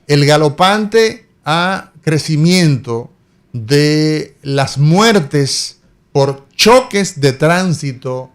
el galopante crecimiento de las muertes por choques de tránsito,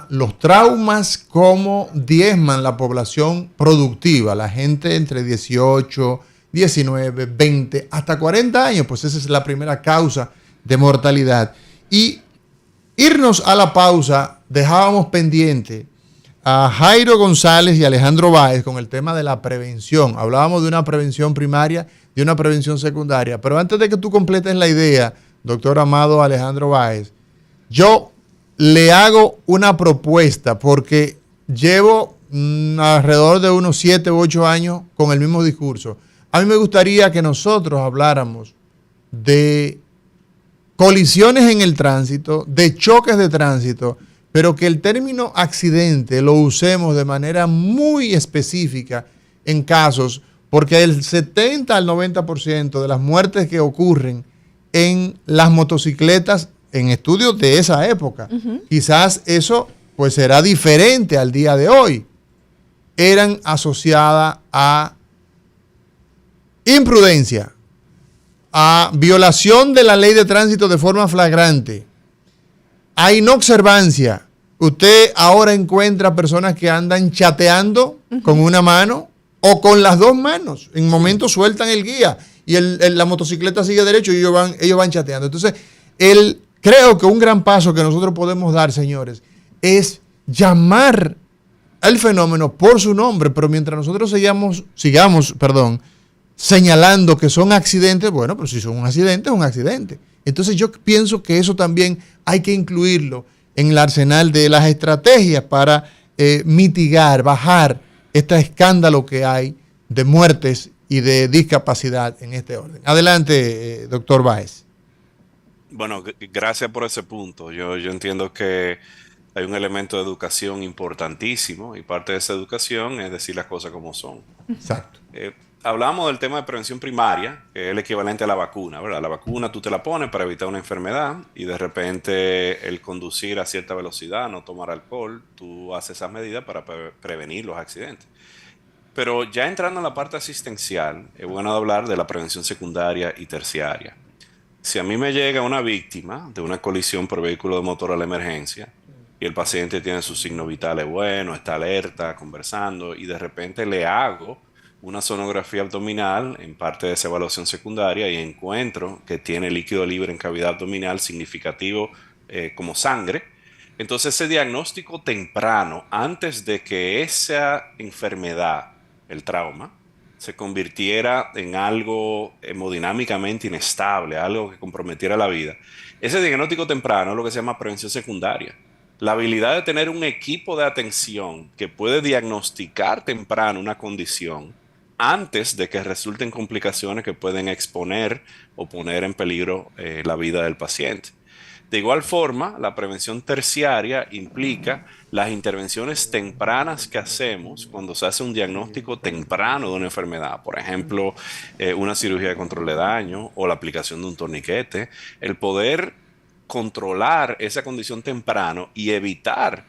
los traumas como diezman la población productiva, la gente entre 18, 19, 20, hasta 40 años, pues esa es la primera causa de mortalidad. Y irnos a la pausa, dejábamos pendiente a Jairo González y Alejandro Báez con el tema de la prevención. Hablábamos de una prevención primaria, de una prevención secundaria, pero antes de que tú completes la idea, doctor Amado Alejandro Báez, yo le hago una propuesta porque llevo alrededor de unos 7 u 8 años con el mismo discurso. A mí me gustaría que nosotros habláramos de colisiones en el tránsito, de choques de tránsito, pero que el término accidente lo usemos de manera muy específica en casos, porque el 70 al 90% de las muertes que ocurren en las motocicletas, en estudios de esa época, quizás eso pues será diferente al día de hoy, eran asociadas a imprudencia, a violación de la ley de tránsito de forma flagrante, a inobservancia. Usted ahora encuentra personas que andan chateando con una mano o con las dos manos. En momentos sueltan el guía y la motocicleta sigue derecho y ellos van chateando. Entonces, creo que un gran paso que nosotros podemos dar, señores, es llamar al fenómeno por su nombre, pero mientras nosotros sigamos señalando que son accidentes, bueno, pues si son un accidente, es un accidente. Entonces yo pienso que eso también hay que incluirlo en el arsenal de las estrategias para mitigar, bajar este escándalo que hay de muertes y de discapacidad en este orden. Adelante, doctor Báez. Bueno, gracias por ese punto. Yo entiendo que hay un elemento de educación importantísimo y parte de esa educación es decir las cosas como son. Exacto. Hablamos del tema de prevención primaria, que es el equivalente a la vacuna, ¿verdad? La vacuna tú te la pones para evitar una enfermedad y de repente el conducir a cierta velocidad, no tomar alcohol, tú haces esas medidas para prevenir los accidentes. Pero ya entrando en la parte asistencial, es bueno hablar de la prevención secundaria y terciaria. Si a mí me llega una víctima de una colisión por vehículo de motor a la emergencia y el paciente tiene sus signos vitales buenos, está alerta, conversando y de repente le hago una sonografía abdominal en parte de esa evaluación secundaria y encuentro que tiene líquido libre en cavidad abdominal significativo como sangre, entonces ese diagnóstico temprano, antes de que esa enfermedad, el trauma, se convirtiera en algo hemodinámicamente inestable, algo que comprometiera la vida. Ese diagnóstico temprano es lo que se llama prevención secundaria. La habilidad de tener un equipo de atención que puede diagnosticar temprano una condición antes de que resulten complicaciones que pueden exponer o poner en peligro la vida del paciente. De igual forma, la prevención terciaria implica las intervenciones tempranas que hacemos cuando se hace un diagnóstico temprano de una enfermedad. Por ejemplo, una cirugía de control de daño o la aplicación de un torniquete. El poder controlar esa condición temprano y evitar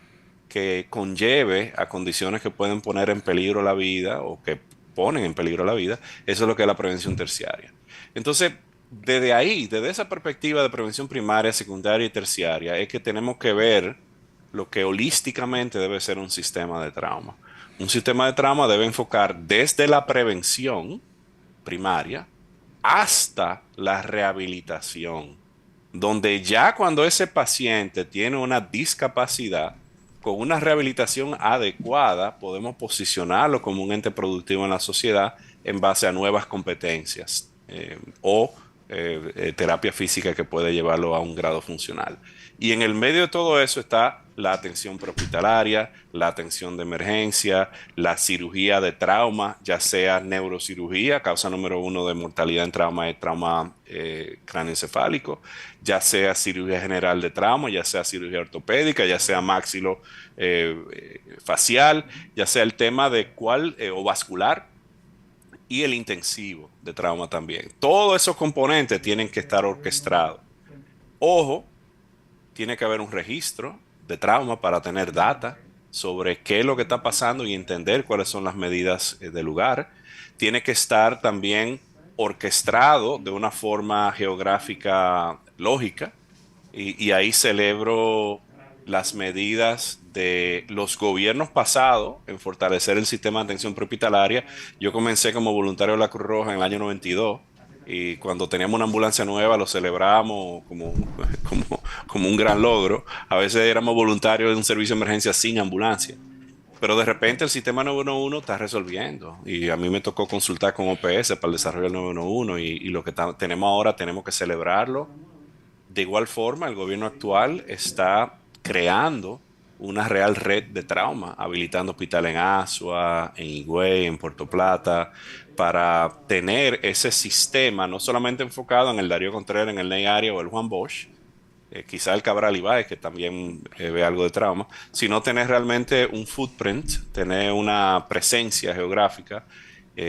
que conlleve a condiciones que pueden poner en peligro la vida o que ponen en peligro la vida, eso es lo que es la prevención terciaria. Entonces, desde ahí, desde esa perspectiva de prevención primaria, secundaria y terciaria, es que tenemos que ver lo que holísticamente debe ser un sistema de trauma. Un sistema de trauma debe enfocar desde la prevención primaria hasta la rehabilitación, donde ya cuando ese paciente tiene una discapacidad, con una rehabilitación adecuada, podemos posicionarlo como un ente productivo en la sociedad en base a nuevas competencias o terapia física que puede llevarlo a un grado funcional. Y en el medio de todo eso está la atención prehospitalaria, la atención de emergencia, la cirugía de trauma, ya sea neurocirugía, causa número 1 de mortalidad en trauma es trauma cráneoencefálico, ya sea cirugía general de trauma, ya sea cirugía ortopédica, ya sea maxilo facial, ya sea el tema de o vascular, y el intensivo de trauma también. Todos esos componentes tienen que estar orquestados. Ojo, tiene que haber un registro de trauma para tener data sobre qué es lo que está pasando y entender cuáles son las medidas del lugar. Tiene que estar también orquestado de una forma geográfica lógica y ahí celebro las medidas de los gobiernos pasados en fortalecer el sistema de atención prehospitalaria. Yo comencé como voluntario de la Cruz Roja en el año 92 y cuando teníamos una ambulancia nueva lo celebramos como un gran logro. A veces éramos voluntarios de un servicio de emergencia sin ambulancia. Pero de repente el sistema 911 está resolviendo y a mí me tocó consultar con OPS para el desarrollo del 911 y lo que tenemos ahora tenemos que celebrarlo. De igual forma, el gobierno actual está creando una real red de trauma, habilitando hospitales en Asua, en Higüey, en Puerto Plata, para tener ese sistema no solamente enfocado en el Darío Contreras, en el Ney Arias o el Juan Bosch, quizá el Cabral Ibáez, que también ve algo de trauma, sino tener realmente un footprint, tener una presencia geográfica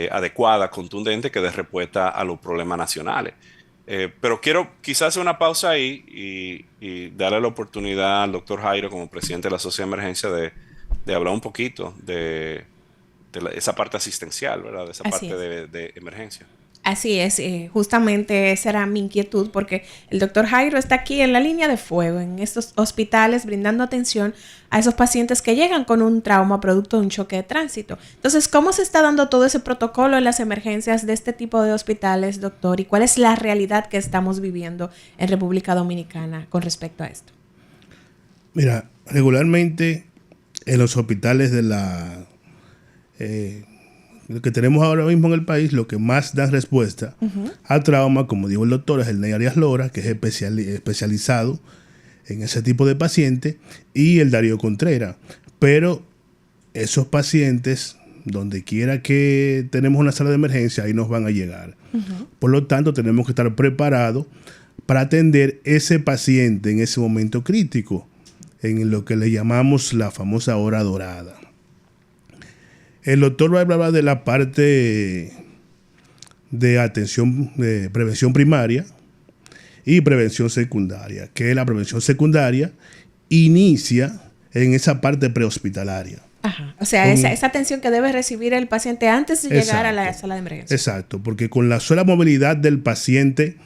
adecuada, contundente, que dé respuesta a los problemas nacionales. Pero quiero quizás hacer una pausa ahí y darle la oportunidad al doctor Jairo, como presidente de la Sociedad de Emergencia, de hablar un poquito de esa parte asistencial, ¿verdad? De esa Así parte es. de emergencia. Así es, justamente esa era mi inquietud porque el doctor Jairo está aquí en la línea de fuego, en estos hospitales, brindando atención a esos pacientes que llegan con un trauma producto de un choque de tránsito. Entonces, ¿cómo se está dando todo ese protocolo en las emergencias de este tipo de hospitales, doctor? ¿Y cuál es la realidad que estamos viviendo en República Dominicana con respecto a esto? Mira, regularmente en los hospitales de lo que tenemos ahora mismo en el país, lo que más da respuesta a trauma, como dijo el doctor, es el Ney Arias Lora, que es especializado en ese tipo de pacientes, y el Darío Contreras. Pero esos pacientes, donde quiera que tenemos una sala de emergencia, ahí nos van a llegar. Por lo tanto, tenemos que estar preparados para atender ese paciente en ese momento crítico, en lo que le llamamos la famosa hora dorada. El doctor va a hablar de la parte de atención, de prevención primaria y prevención secundaria, que la prevención secundaria inicia en esa parte prehospitalaria. Ajá. O sea, esa atención que debe recibir el paciente antes de llegar a la sala de emergencia. Exacto, porque con la sola movilidad del paciente,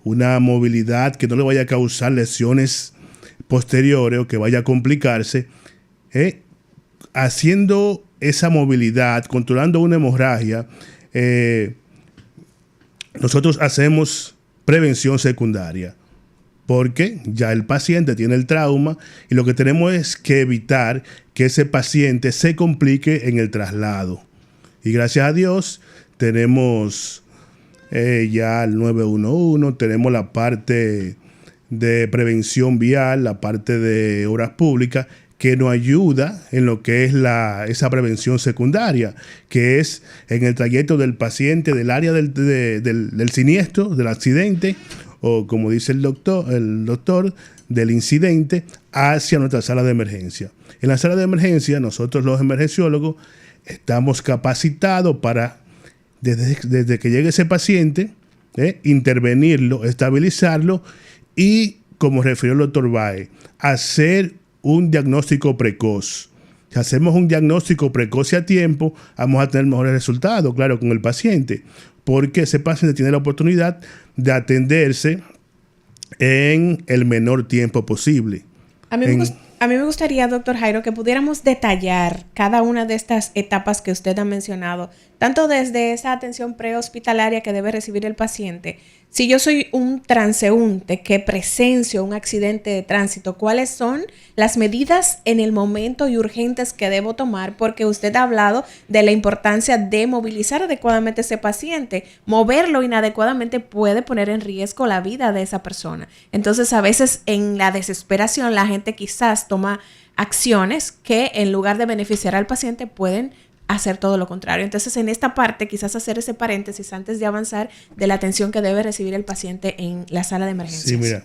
una movilidad que no le vaya a causar lesiones posteriores o que vaya a complicarse, haciendo esa movilidad, controlando una hemorragia, nosotros hacemos prevención secundaria, porque ya el paciente tiene el trauma y lo que tenemos es que evitar que ese paciente se complique en el traslado. Y gracias a Dios tenemos ya el 911, tenemos la parte de prevención vial, la parte de obras públicas, que nos ayuda en lo que es esa prevención secundaria, que es en el trayecto del paciente del área del siniestro, del accidente, o como dice el doctor, del incidente, hacia nuestra sala de emergencia. En la sala de emergencia, nosotros los emergenciólogos estamos capacitados para, desde que llegue ese paciente, intervenirlo, estabilizarlo y, como refirió el doctor Baez, hacer un diagnóstico precoz. Si hacemos un diagnóstico precoz y a tiempo, vamos a tener mejores resultados, claro, con el paciente, porque ese paciente tiene la oportunidad de atenderse en el menor tiempo posible. A mí me gustaría, doctor Jairo, que pudiéramos detallar cada una de estas etapas que usted ha mencionado, tanto desde esa atención prehospitalaria que debe recibir el paciente. Si yo soy un transeúnte que presencio un accidente de tránsito, ¿cuáles son las medidas en el momento y urgentes que debo tomar? Porque usted ha hablado de la importancia de movilizar adecuadamente a ese paciente. Moverlo inadecuadamente puede poner en riesgo la vida de esa persona. Entonces, a veces en la desesperación, la gente quizás toma acciones que en lugar de beneficiar al paciente pueden hacer todo lo contrario. Entonces, en esta parte, quizás hacer ese paréntesis antes de avanzar de la atención que debe recibir el paciente en la sala de emergencias. Sí, mira.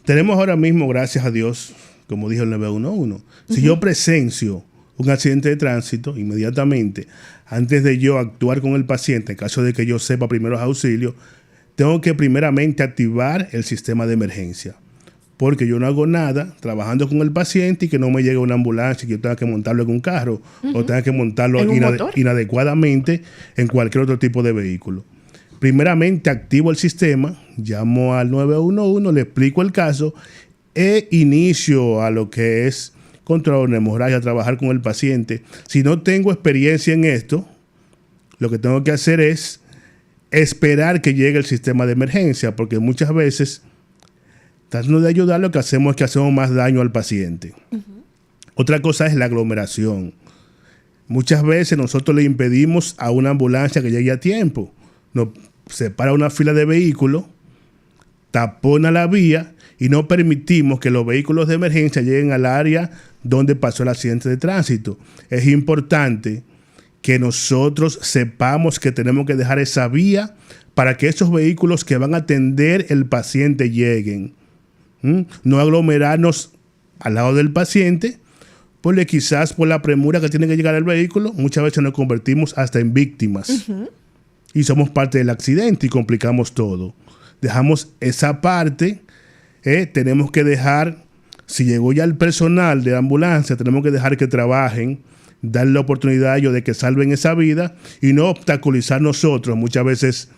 Tenemos ahora mismo, gracias a Dios, como dijo el 911, si yo presencio un accidente de tránsito, inmediatamente, antes de yo actuar con el paciente, en caso de que yo sepa primeros auxilios, tengo que primeramente activar el sistema de emergencia. porque yo no hago nada trabajando con el paciente y que no me llegue una ambulancia y que yo tenga que montarlo en un carro o tenga que montarlo inadecuadamente en cualquier otro tipo de vehículo. Primeramente activo el sistema, llamo al 911, le explico el caso e inicio a lo que es controlar una hemorragia, trabajar con el paciente. Si no tengo experiencia en esto, lo que tengo que hacer es esperar que llegue el sistema de emergencia, porque muchas veces, tratando de ayudar, lo que hacemos es que hacemos más daño al paciente. Otra cosa es la aglomeración. Muchas veces nosotros le impedimos a una ambulancia que llegue a tiempo. Nos separa una fila de vehículos, tapona la vía y no permitimos que los vehículos de emergencia lleguen al área donde pasó el accidente de tránsito. Es importante que nosotros sepamos que tenemos que dejar esa vía para que esos vehículos que van a atender el paciente lleguen. No aglomerarnos al lado del paciente, porque quizás por la premura que tiene que llegar el vehículo, muchas veces nos convertimos hasta en víctimas. Y somos parte del accidente y complicamos todo. Dejamos esa parte, tenemos que dejar, si llegó ya el personal de la ambulancia, tenemos que dejar que trabajen, darle la oportunidad a ellos de que salven esa vida y no obstaculizar nosotros, muchas veces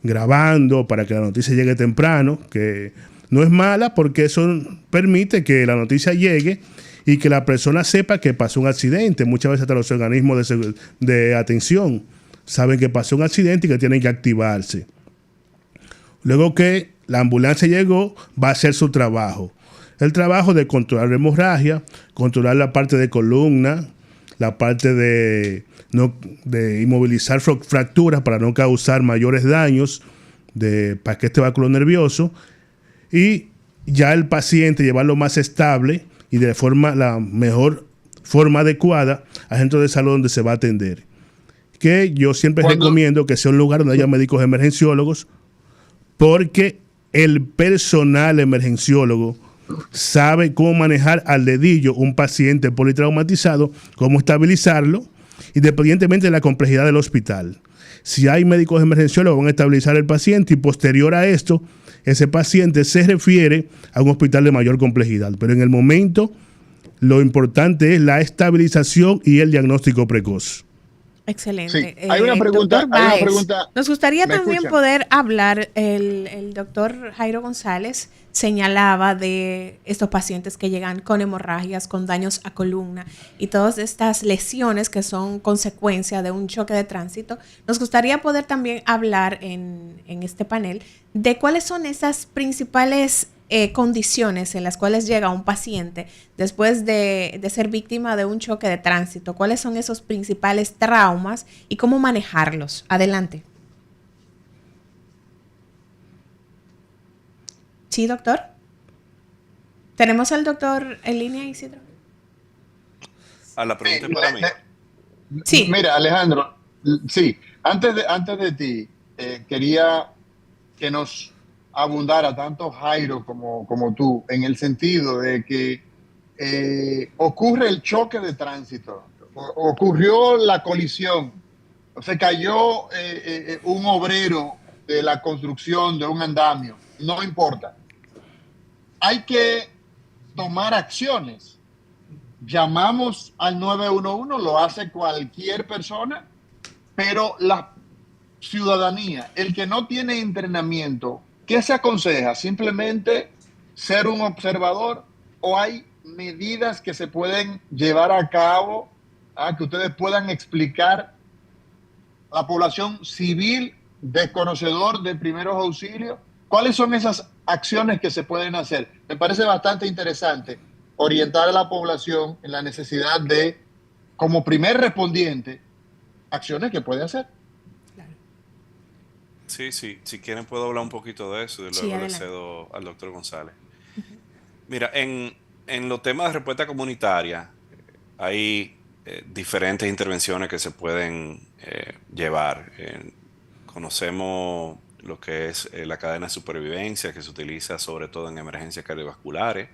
grabando para que la noticia llegue temprano, que no es mala porque eso permite que la noticia llegue y que la persona sepa que pasó un accidente. Muchas veces hasta los organismos de atención saben que pasó un accidente y que tienen que activarse. Luego que la ambulancia llegó, va a hacer su trabajo. El trabajo de controlar la hemorragia, controlar la parte de columna, la parte de inmovilizar fracturas para no causar mayores daños de paquete vacuolo nervioso, y ya el paciente llevarlo más estable y de la mejor forma adecuada al centro de salud donde se va a atender. Que yo siempre recomiendo que sea un lugar donde haya médicos emergenciólogos, porque el personal emergenciólogo sabe cómo manejar al dedillo un paciente politraumatizado, cómo estabilizarlo, independientemente de la complejidad del hospital. Si hay médicos emergenciólogos, van a estabilizar el paciente y posterior a esto, ese paciente se refiere a un hospital de mayor complejidad. Pero en el momento, lo importante es la estabilización y el diagnóstico precoz. Excelente. Sí. Hay una pregunta. Nos gustaría también escuchan? poder hablar, el doctor Jairo González señalaba de estos pacientes que llegan con hemorragias, con daños a columna y todas estas lesiones que son consecuencia de un choque de tránsito. Nos gustaría poder también hablar en este panel de cuáles son esas principales condiciones en las cuales llega un paciente después de ser víctima de un choque de tránsito. ¿Cuáles son esos principales traumas y cómo manejarlos? Adelante. Sí, doctor. ¿Tenemos al doctor en línea, Isidro? La pregunta es para mí. Sí. Mira, Alejandro, sí, antes de ti, quería que nos abundara tanto Jairo como tú en el sentido de que ocurre el choque de tránsito, ocurrió la colisión, se cayó un obrero de la construcción de un andamio, no importa. Hay que tomar acciones. Llamamos al 911, lo hace cualquier persona, pero la ciudadanía, el que no tiene entrenamiento, ¿qué se aconseja? ¿Simplemente ser un observador o hay medidas que se pueden llevar a cabo que ustedes puedan explicar a la población civil desconocedor de primeros auxilios? ¿Cuáles son esas acciones que se pueden hacer? Me parece bastante interesante orientar a la población en la necesidad de, como primer respondiente, acciones que puede hacer. Sí, si quieren puedo hablar un poquito de eso y luego le cedo al doctor González. Mira, en los temas de respuesta comunitaria hay diferentes intervenciones que se pueden llevar. Conocemos lo que es la cadena de supervivencia, que se utiliza sobre todo en emergencias cardiovasculares,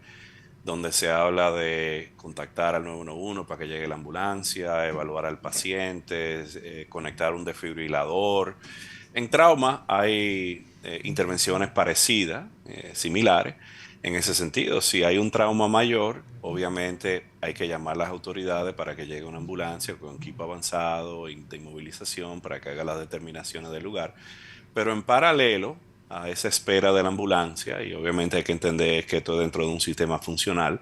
donde se habla de contactar al 911 para que llegue la ambulancia, evaluar al paciente, conectar un desfibrilador. En trauma hay intervenciones parecidas, similares, en ese sentido. Si hay un trauma mayor, obviamente hay que llamar a las autoridades para que llegue una ambulancia con equipo avanzado de inmovilización para que haga las determinaciones del lugar. Pero en paralelo a esa espera de la ambulancia, y obviamente hay que entender que esto es dentro de un sistema funcional,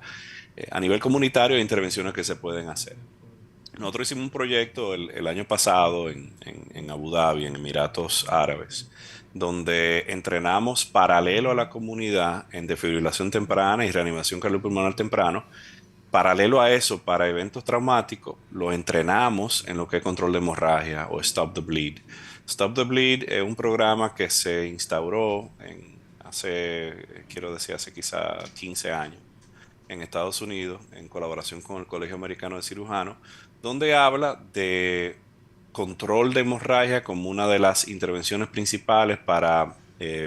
a nivel comunitario hay intervenciones que se pueden hacer. Nosotros hicimos un proyecto el año pasado en Abu Dhabi, en Emiratos Árabes, donde entrenamos paralelo a la comunidad en desfibrilación temprana y reanimación cardiopulmonar temprano. Paralelo a eso, para eventos traumáticos, lo entrenamos en lo que es control de hemorragia o Stop the Bleed. Stop the Bleed es un programa que se instauró hace quizá 15 años en Estados Unidos, en colaboración con el Colegio Americano de Cirujanos, donde habla de control de hemorragia como una de las intervenciones principales para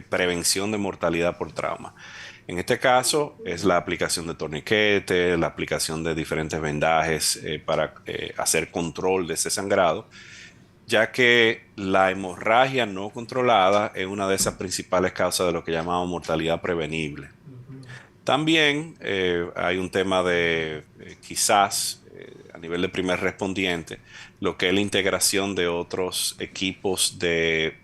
prevención de mortalidad por trauma. En este caso es la aplicación de torniquetes, la aplicación de diferentes vendajes para hacer control de ese sangrado, ya que la hemorragia no controlada es una de esas principales causas de lo que llamamos mortalidad prevenible. También hay un tema de quizás a nivel de primer respondiente, lo que es la integración de otros equipos de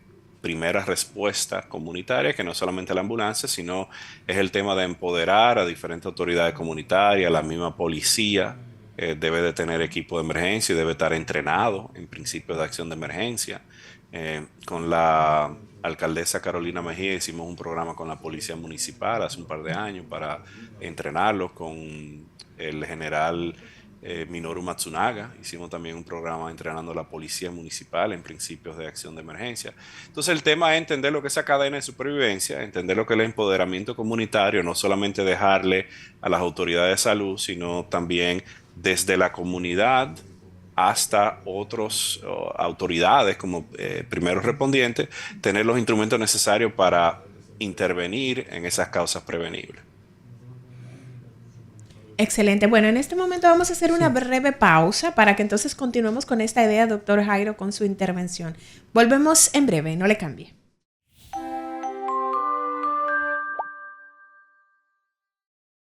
primera respuesta comunitaria, que no solamente la ambulancia, sino es el tema de empoderar a diferentes autoridades comunitarias, la misma policía debe de tener equipo de emergencia y debe estar entrenado en principios de acción de emergencia. Con la alcaldesa Carolina Mejía hicimos un programa con la policía municipal hace un par de años para entrenarlos, con el general Minoru Matsunaga hicimos también un programa entrenando a la policía municipal en principios de acción de emergencia. Entonces el tema es entender lo que es esa cadena de supervivencia, entender lo que es el empoderamiento comunitario, no solamente dejarle a las autoridades de salud, sino también desde la comunidad hasta otras autoridades como primeros respondientes, tener los instrumentos necesarios para intervenir en esas causas prevenibles. Excelente. Bueno, en este momento vamos a hacer una breve pausa para que entonces continuemos con esta idea, doctor Jairo, con su intervención. Volvemos en breve, no le cambie.